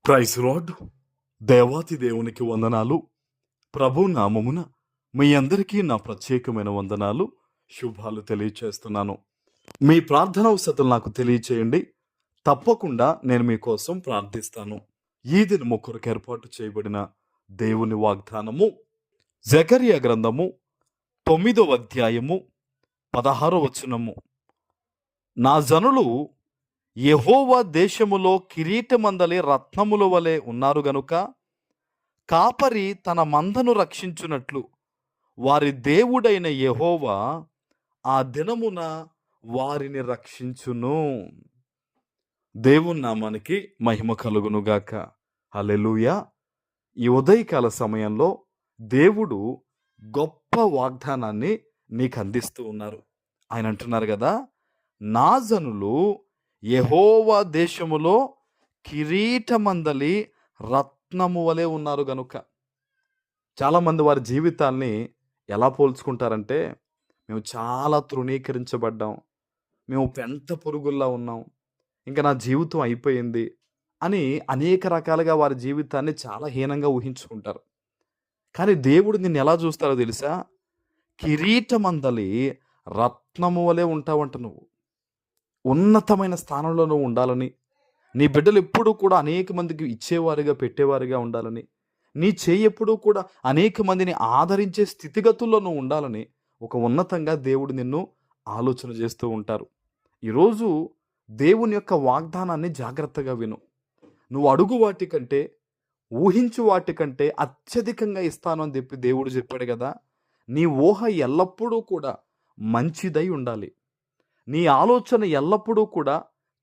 Praise lord. దేవాతి దేవునికి వందనాలు. ప్రభు నామమున మీ అందరికీ నా ప్రత్యేకమైన వందనాలు, శుభాలు తెలియచేస్తున్నాను. మీ ప్రార్థనావసతులు నాకు తెలియచేయండి. తప్పకుండా నేను మీకోసం ప్రార్థిస్తాను. ఈ దినము కొరకు ఏర్పాటు చేయబడిన దేవుని వాగ్దానము జకర్యా గ్రంథము 9వ అధ్యాయము 16వ వచనము. నా జనులు యెహోవా దేశములో కిరీటమందలి రత్నముల వలె ఉన్నారు గనుక కాపరి తన మందను రక్షించున్నట్లు వారి దేవుడైన యెహోవా ఆ దినమున వారిని రక్షించును. దేవుని నామానికి మహిమ కలుగునుగాక. హల్లెలూయా. ఈ ఉదయకాల సమయంలో దేవుడు గొప్ప వాగ్దానాన్ని నీకు అందిస్తూ ఉన్నారు. ఆయన అంటున్నారు కదా, నా జనులు యెహోవా దేశములో కిరీటమందలి రత్నము వలె ఉన్నారు గనుక. చాలామంది వారి జీవితాల్ని ఎలా పోల్చుకుంటారంటే, మేము చాలా తృణీకరించబడ్డాం, మేము పెంట పురుగుల్లా ఉన్నాం, ఇంకా నా జీవితం అయిపోయింది అని అనేక రకాలుగా వారి జీవితాన్ని చాలా హీనంగా ఊహించుకుంటారు. కానీ దేవుడు నిన్ను ఎలా చూస్తారో తెలుసా? కిరీటమందలి రత్నము వలె ఉంటావంట. నువ్వు ఉన్నతమైన స్థానంలో నువ్వు ఉండాలని, నీ బిడ్డలు ఎప్పుడూ కూడా అనేక మందికి ఇచ్చేవారుగా పెట్టేవారుగా ఉండాలని, నీ చేయి ఎప్పుడూ కూడా అనేక మందిని ఆదరించే స్థితిగతుల్లో నువ్వు ఉండాలని ఒక ఉన్నతంగా దేవుడు నిన్ను ఆలోచన చేస్తూ ఉంటారు. ఈరోజు దేవుని యొక్క వాగ్దానాన్ని జాగ్రత్తగా విను. నువ్వు అడుగు వాటికంటే, ఊహించు వాటికంటే అత్యధికంగా ఇస్తాను అని చెప్పి దేవుడు చెప్పాడు కదా. నీ ఊహ ఎల్లప్పుడూ కూడా మంచిదై ఉండాలి. నీ ఆలోచన ఎల్లప్పుడూ కూడా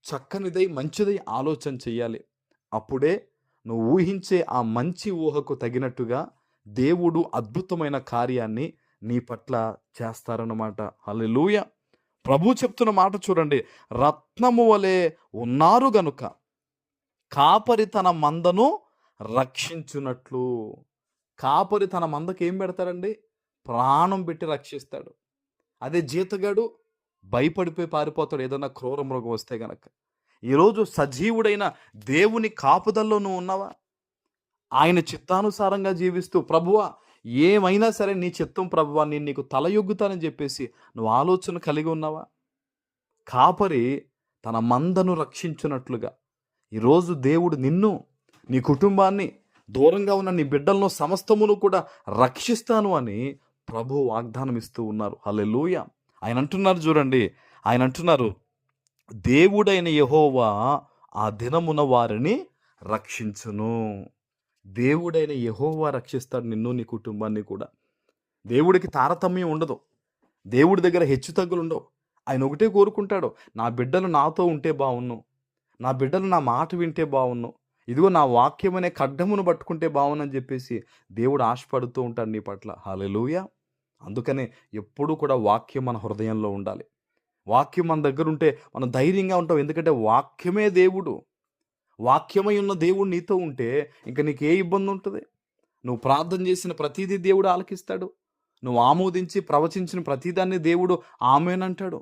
చక్కనిదై మంచిదై ఆలోచన చెయ్యాలి. అప్పుడే నువ్వు ఊహించే ఆ మంచి ఊహకు తగినట్టుగా దేవుడు అద్భుతమైన కార్యాన్ని నీ పట్ల చేస్తారన్నమాట. హల్లెలూయా. ప్రభు చెప్తున్న మాట చూడండి, రత్నము వలె ఉన్నారు గనుక కాపరి తన మందను రక్షించున్నట్లు. కాపరి తన మందకు ఏం పెడతాడండి? ప్రాణం పెట్టి రక్షిస్తాడు. అదే జీతగాడు భయపడిపోయి పారిపోతాడు ఏదన్నా క్రూర మృగం వస్తే గనక. ఈరోజు సజీవుడైన దేవుని కాపుదల్లో నువ్వు ఉన్నావా? ఆయన చిత్తానుసారంగా జీవిస్తూ, ప్రభువా ఏమైనా సరే నీ చిత్తం ప్రభువా, నేను నీకు తలయొగ్గుతానని చెప్పేసి నువ్వు ఆలోచన కలిగి ఉన్నావా? కాపరి తన మందను రక్షించున్నట్లుగా ఈరోజు దేవుడు నిన్ను, నీ కుటుంబాన్ని, దూరంగా ఉన్న నీ బిడ్డలను సమస్తమును కూడా రక్షిస్తాను అని ప్రభు వాగ్దానం ఇస్తూ ఉన్నారు. హల్లెలూయా. ఆయన అంటున్నారు చూడండి, ఆయన అంటున్నారు, దేవుడైన యెహోవా ఆ దినమున వారిని రక్షించును. దేవుడైన యెహోవా రక్షిస్తాడు నిన్ను, నీ కుటుంబాన్ని కూడా. దేవుడికి తారతమ్యం ఉండదు. దేవుడి దగ్గర హెచ్చు తగ్గులు ఉండవు. ఆయన ఒకటే కోరుకుంటాడు, నా బిడ్డలు నాతో ఉంటే బావున్ను, నా బిడ్డలు నా మాట వింటే బావున్ను, ఇదిగో నా వాక్యం అనే ఖడ్గమును పట్టుకుంటే బావునని చెప్పేసి దేవుడు ఆశపడుతూ ఉంటాడు నీ పట్ల. హల్లెలూయా. అందుకనే ఎప్పుడూ కూడా వాక్యం మన హృదయంలో ఉండాలి. వాక్యం మన దగ్గర ఉంటే మనం ధైర్యంగా ఉంటాం. ఎందుకంటే వాక్యమే దేవుడు. వాక్యమై ఉన్న దేవుడు నీతో ఉంటే ఇంకా నీకు ఏ ఇబ్బంది ఉంటుంది? నువ్వు ప్రార్థన చేసిన ప్రతిదీ దేవుడు ఆలకిస్తాడు. నువ్వు ఆమోదించి ప్రవచించిన ప్రతిదాన్ని దేవుడు ఆమేనంటాడు.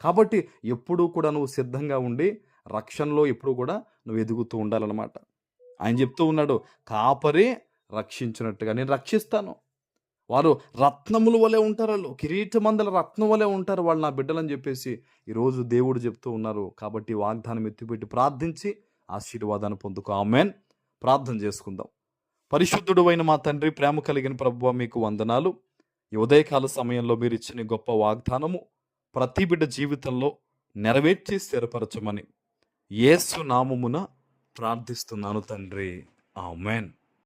కాబట్టి ఎప్పుడూ కూడా నువ్వు సిద్ధంగా ఉండి రక్షణలో ఎప్పుడూ కూడా నువ్వు ఎదుగుతూ ఉండాలన్నమాట. ఆయన చెప్తూ ఉన్నాడు, కాపరి రక్షించినట్టుగా నేను రక్షిస్తాను. వారు రత్నముల వలె ఉంటారు, వాళ్ళు కిరీటమందల రత్నం వలె ఉంటారు వాళ్ళు నా బిడ్డలని చెప్పేసి ఈరోజు దేవుడు చెప్తూ ఉన్నారు. కాబట్టి వాగ్దానం ఎత్తిపెట్టి ప్రార్థించి ఆశీర్వాదాన్ని పొందుకో. ఆమేన్. ప్రార్థన చేసుకుందాం. పరిశుద్ధుడు అయిన మా తండ్రి, ప్రేమ కలిగిన ప్రభువా, మీకు వందనాలు. ఈ ఉదయకాల సమయంలో మీరు ఇచ్చిన గొప్ప వాగ్దానము ప్రతి బిడ్డ జీవితంలో నెరవేర్చి స్థిరపరచమని యేసు నామమున ప్రార్థిస్తున్నాను తండ్రి. ఆమేన్.